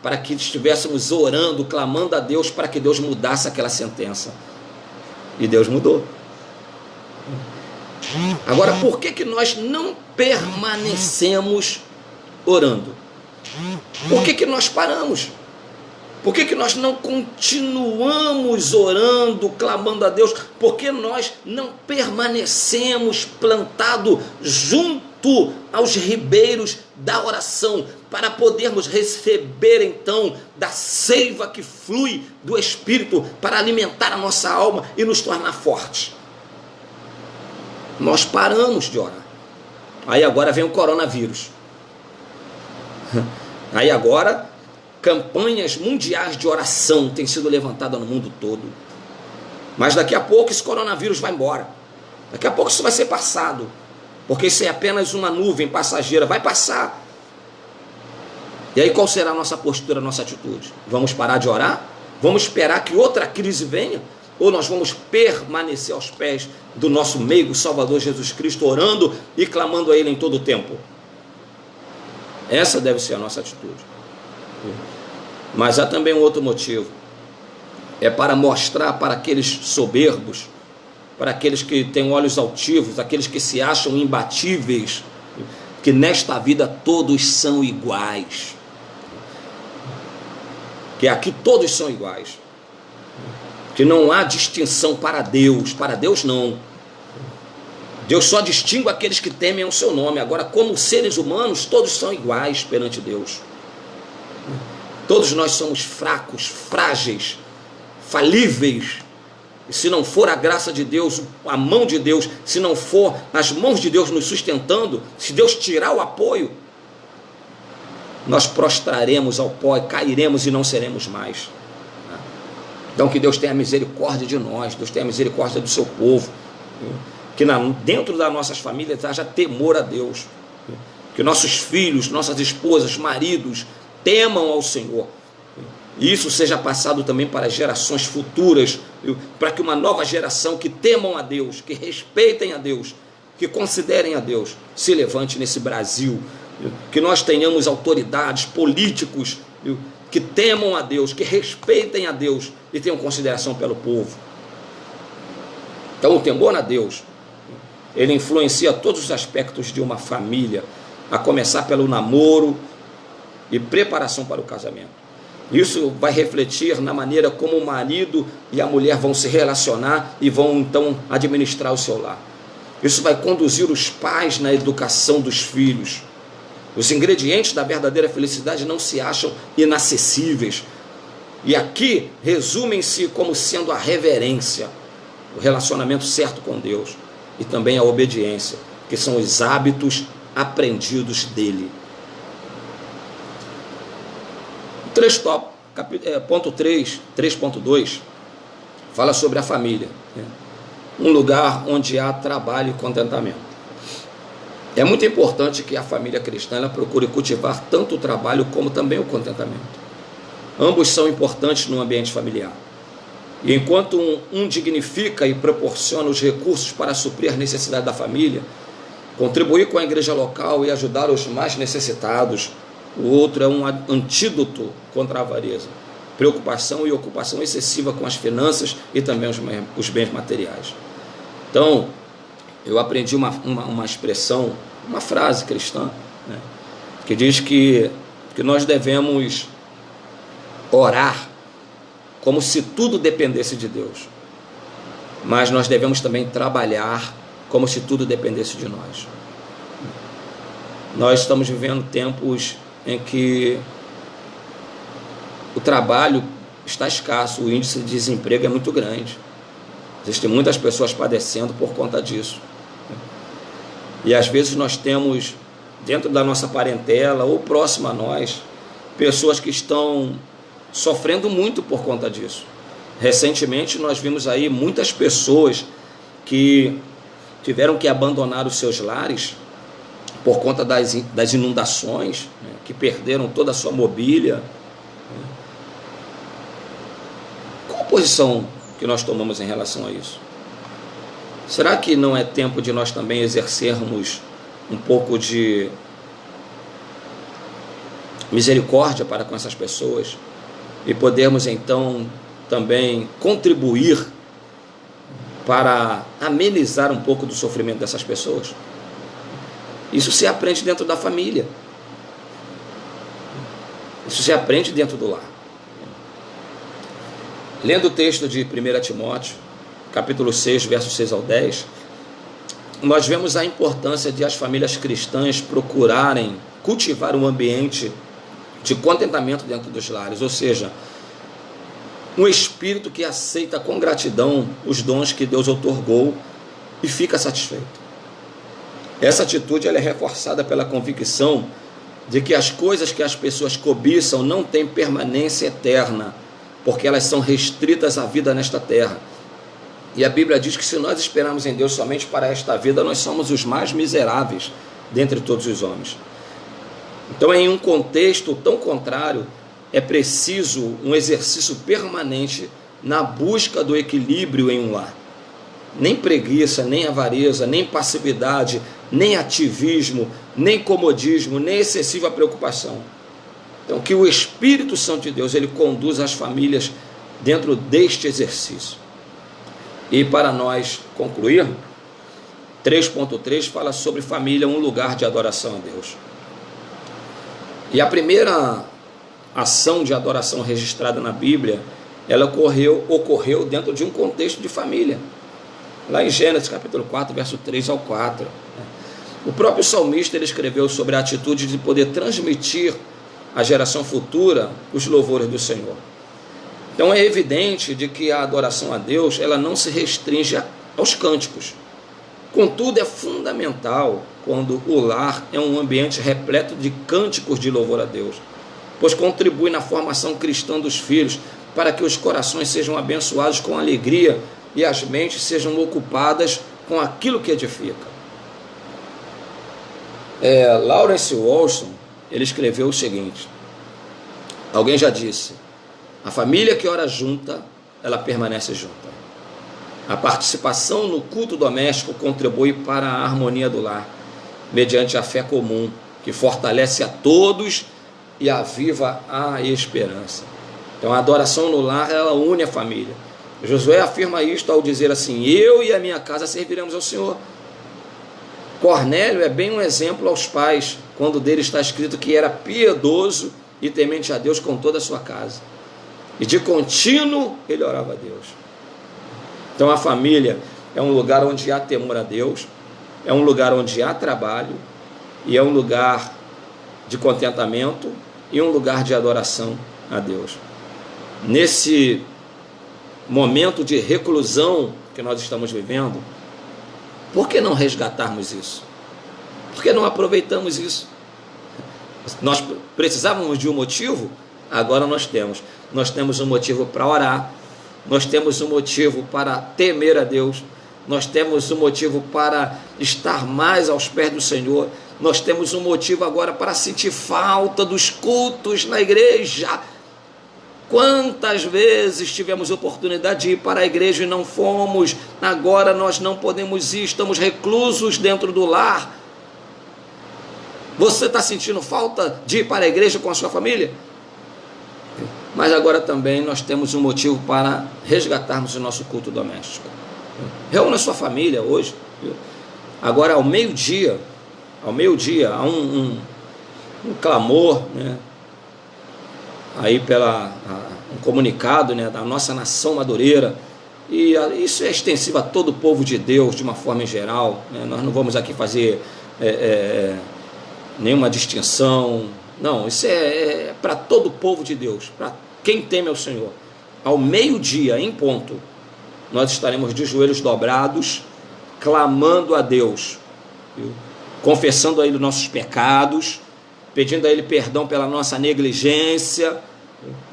para que estivéssemos orando, clamando a Deus para que Deus mudasse aquela sentença. E Deus mudou. Agora, por que nós não permanecemos orando? Por que nós paramos? Por que nós não continuamos orando, clamando a Deus? Por que nós não permanecemos plantados junto aos ribeiros da oração, para podermos receber então da seiva que flui do Espírito para alimentar a nossa alma e nos tornar fortes? Nós paramos de orar. Aí agora vem o coronavírus. Aí agora campanhas mundiais de oração têm sido levantadas no mundo todo. Mas daqui a pouco esse coronavírus vai embora. Daqui a pouco isso vai ser passado. Porque isso é apenas uma nuvem passageira. Vai passar. E aí qual será a nossa postura, a nossa atitude? Vamos parar de orar? Vamos esperar que outra crise venha? Ou nós vamos permanecer aos pés do nosso meigo Salvador Jesus Cristo, orando e clamando a Ele em todo o tempo? Essa deve ser a nossa atitude. Mas há também um outro motivo. É para mostrar para aqueles soberbos, para aqueles que têm olhos altivos, aqueles que se acham imbatíveis, que nesta vida todos são iguais. Que aqui todos são iguais. Que não há distinção para Deus não. Deus só distingue aqueles que temem o seu nome. Agora, como seres humanos, todos são iguais perante Deus. Todos nós somos fracos, frágeis, falíveis. E se não for a graça de Deus, a mão de Deus, se não for as mãos de Deus nos sustentando, se Deus tirar o apoio, nós prostraremos ao pó, cairemos e não seremos mais. Então que Deus tenha misericórdia de nós, Deus tenha misericórdia do seu povo, que dentro das nossas famílias haja temor a Deus, que nossos filhos, nossas esposas, maridos temam ao Senhor, e isso seja passado também para as gerações futuras, para que uma nova geração que temam a Deus, que respeitem a Deus, que considerem a Deus, se levante nesse Brasil, que nós tenhamos autoridades, políticos, que temam a Deus, que respeitem a Deus e tenham consideração pelo povo. Então o temor a Deus, ele influencia todos os aspectos de uma família, a começar pelo namoro e preparação para o casamento. Isso vai refletir na maneira como o marido e a mulher vão se relacionar e vão então administrar o seu lar. Isso vai conduzir os pais na educação dos filhos. Os ingredientes da verdadeira felicidade não se acham inacessíveis. E aqui resumem-se como sendo a reverência, o relacionamento certo com Deus e também a obediência, que são os hábitos aprendidos dele. Ponto 3.2 fala sobre a família, um lugar onde há trabalho e contentamento. É muito importante que a família cristã ela procure cultivar tanto o trabalho como também o contentamento. Ambos são importantes no ambiente familiar. E enquanto um dignifica e proporciona os recursos para suprir a necessidade da família, contribuir com a igreja local e ajudar os mais necessitados, o outro é um antídoto contra a avareza, preocupação e ocupação excessiva com as finanças e também os bens materiais. Então, eu aprendi uma expressão, uma frase cristã, que diz que nós devemos orar como se tudo dependesse de Deus, mas nós devemos também trabalhar como se tudo dependesse de nós. Nós estamos vivendo tempos em que o trabalho está escasso, o índice de desemprego é muito grande. Existem muitas pessoas padecendo por conta disso. E às vezes nós temos, dentro da nossa parentela ou próximo a nós, pessoas que estão sofrendo muito por conta disso. Recentemente nós vimos aí muitas pessoas que tiveram que abandonar os seus lares por conta das inundações, que perderam toda a sua mobília. Qual a posição que nós tomamos em relação a isso? Será que não é tempo de nós também exercermos um pouco de misericórdia para com essas pessoas e podermos então também contribuir para amenizar um pouco do sofrimento dessas pessoas? Isso se aprende dentro da família. Isso se aprende dentro do lar. Lendo o texto de 1 Timóteo, capítulo 6, versos 6 ao 10, nós vemos a importância de as famílias cristãs procurarem cultivar um ambiente de contentamento dentro dos lares, ou seja, um espírito que aceita com gratidão os dons que Deus outorgou e fica satisfeito. Essa atitude ela é reforçada pela convicção de que as coisas que as pessoas cobiçam não têm permanência eterna, porque elas são restritas à vida nesta terra. E a Bíblia diz que se nós esperarmos em Deus somente para esta vida, nós somos os mais miseráveis dentre todos os homens. Então, em um contexto tão contrário, é preciso um exercício permanente na busca do equilíbrio em um lar. Nem preguiça, nem avareza, nem passividade, nem ativismo, nem comodismo, nem excessiva preocupação. Então, que o Espírito Santo de Deus ele conduz as famílias dentro deste exercício. E para nós concluir, 3.3 fala sobre família, um lugar de adoração a Deus. E a primeira ação de adoração registrada na Bíblia, ela ocorreu dentro de um contexto de família. Lá em Gênesis capítulo 4, verso 3 ao 4. O próprio salmista ele escreveu sobre a atitude de poder transmitir à geração futura os louvores do Senhor. Então é evidente de que a adoração a Deus ela não se restringe aos cânticos. Contudo, é fundamental quando o lar é um ambiente repleto de cânticos de louvor a Deus, pois contribui na formação cristã dos filhos para que os corações sejam abençoados com alegria e as mentes sejam ocupadas com aquilo que edifica. Lawrence Walson, ele escreveu o seguinte: alguém já disse, a família que ora junta, ela permanece junta. A participação no culto doméstico contribui para a harmonia do lar, mediante a fé comum, que fortalece a todos e aviva a esperança. Então a adoração no lar, ela une a família. Josué afirma isto ao dizer assim: eu e a minha casa serviremos ao Senhor. Cornélio é bem um exemplo aos pais, quando dele está escrito que era piedoso e temente a Deus com toda a sua casa. E de contínuo ele orava a Deus. Então a família é um lugar onde há temor a Deus, é um lugar onde há trabalho, e é um lugar de contentamento e um lugar de adoração a Deus. Nesse momento de reclusão que nós estamos vivendo, por que não resgatarmos isso? Por que não aproveitamos isso? Nós precisávamos de um motivo, agora nós temos. Nós temos um motivo para orar, nós temos um motivo para temer a Deus, nós temos um motivo para estar mais aos pés do Senhor, nós temos um motivo agora para sentir falta dos cultos na igreja. Quantas vezes tivemos oportunidade de ir para a igreja e não fomos? Agora nós não podemos ir, estamos reclusos dentro do lar. Você está sentindo falta de ir para a igreja com a sua família? Mas agora também nós temos um motivo para resgatarmos o nosso culto doméstico. Reúna a sua família hoje. Agora ao meio-dia há um clamor, né? Aí um comunicado, né, da nossa nação madureira, e isso é extensivo a todo o povo de Deus de uma forma em geral, né? Nós não vamos aqui fazer nenhuma distinção, não, isso é para todo o povo de Deus, para quem teme ao Senhor. Ao meio-dia em ponto nós estaremos de joelhos dobrados, clamando a Deus, viu? Confessando a Ele nossos pecados, pedindo a Ele perdão pela nossa negligência.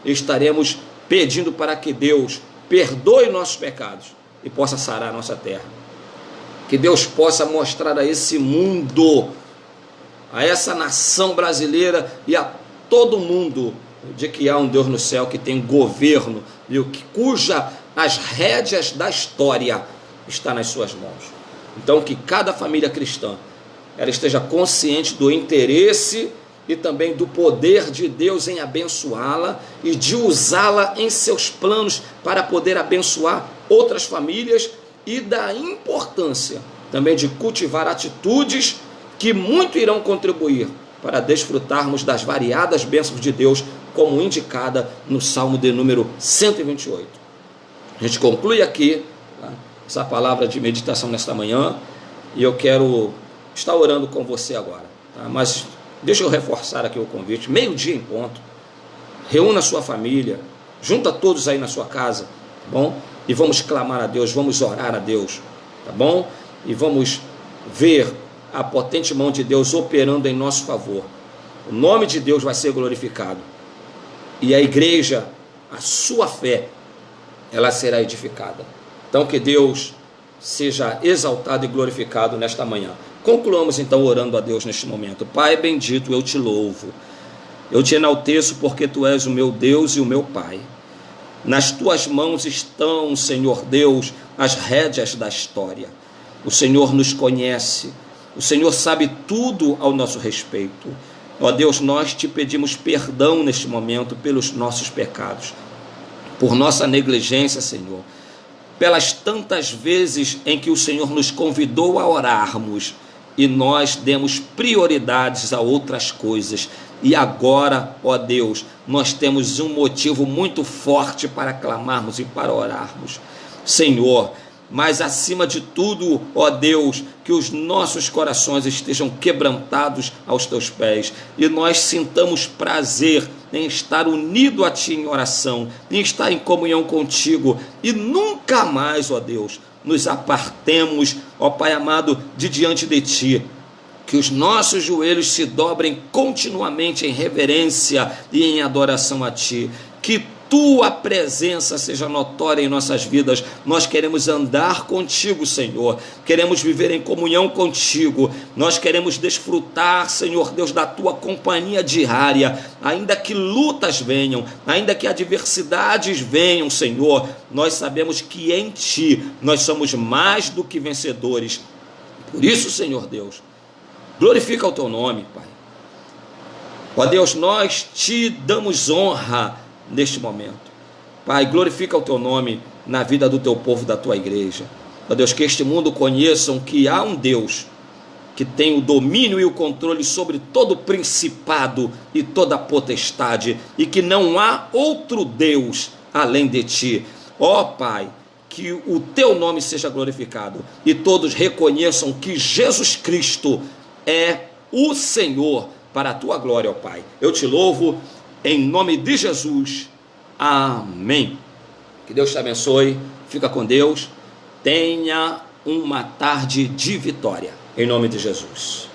Estaremos pedindo para que Deus perdoe nossos pecados e possa sarar a nossa terra. Que Deus possa mostrar a esse mundo, a essa nação brasileira e a todo mundo, de que há um Deus no céu que tem governo, cuja as rédeas da história está nas suas mãos. Então que cada família cristã ela esteja consciente do interesse e também do poder de Deus em abençoá-la e de usá-la em seus planos para poder abençoar outras famílias, e da importância também de cultivar atitudes que muito irão contribuir para desfrutarmos das variadas bênçãos de Deus, como indicada no Salmo de número 128. A gente conclui aqui, tá, essa palavra de meditação nesta manhã, e eu quero estar orando com você agora, tá? Mas deixa eu reforçar aqui o convite, meio-dia em ponto, reúna a sua família, junta todos aí na sua casa, tá bom? E vamos clamar a Deus, vamos orar a Deus, tá bom? E vamos ver a potente mão de Deus operando em nosso favor. O nome de Deus vai ser glorificado, e a igreja, a sua fé, ela será edificada. Então que Deus seja exaltado e glorificado nesta manhã. Concluamos então orando a Deus neste momento. Pai bendito, eu te louvo, eu te enalteço, porque tu és o meu Deus e o meu Pai. Nas tuas mãos estão, Senhor Deus, as rédeas da história. O Senhor nos conhece, o Senhor sabe tudo ao nosso respeito. Ó Deus, nós te pedimos perdão neste momento pelos nossos pecados, por nossa negligência, Senhor, pelas tantas vezes em que o Senhor nos convidou a orarmos e nós demos prioridades a outras coisas. E agora, ó Deus, nós temos um motivo muito forte para clamarmos e para orarmos, Senhor. Mas acima de tudo, ó Deus, que os nossos corações estejam quebrantados aos teus pés e nós sintamos prazer em estar unido a ti em oração, em estar em comunhão contigo, e nunca mais, ó Deus, nos apartemos, ó Pai amado, de diante de ti. Que os nossos joelhos se dobrem continuamente em reverência e em adoração a ti. Que tua presença seja notória em nossas vidas. Nós queremos andar contigo, Senhor, queremos viver em comunhão contigo, nós queremos desfrutar, Senhor Deus, da tua companhia diária, ainda que lutas venham, ainda que adversidades venham, Senhor, nós sabemos que em ti nós somos mais do que vencedores. Por isso, Senhor Deus, glorifica o teu nome, Pai. Ó Deus, nós te damos honra neste momento, Pai. Glorifica o teu nome na vida do teu povo, da tua igreja. Ó Deus, que este mundo conheçam que há um Deus que tem o domínio e o controle sobre todo principado e toda potestade, e que não há outro Deus além de ti. Ó Pai, que o teu nome seja glorificado e todos reconheçam que Jesus Cristo é o Senhor, para a tua glória, ó Pai. Eu te louvo em nome de Jesus. Amém. Que Deus te abençoe. Fica com Deus. Tenha uma tarde de vitória. Em nome de Jesus.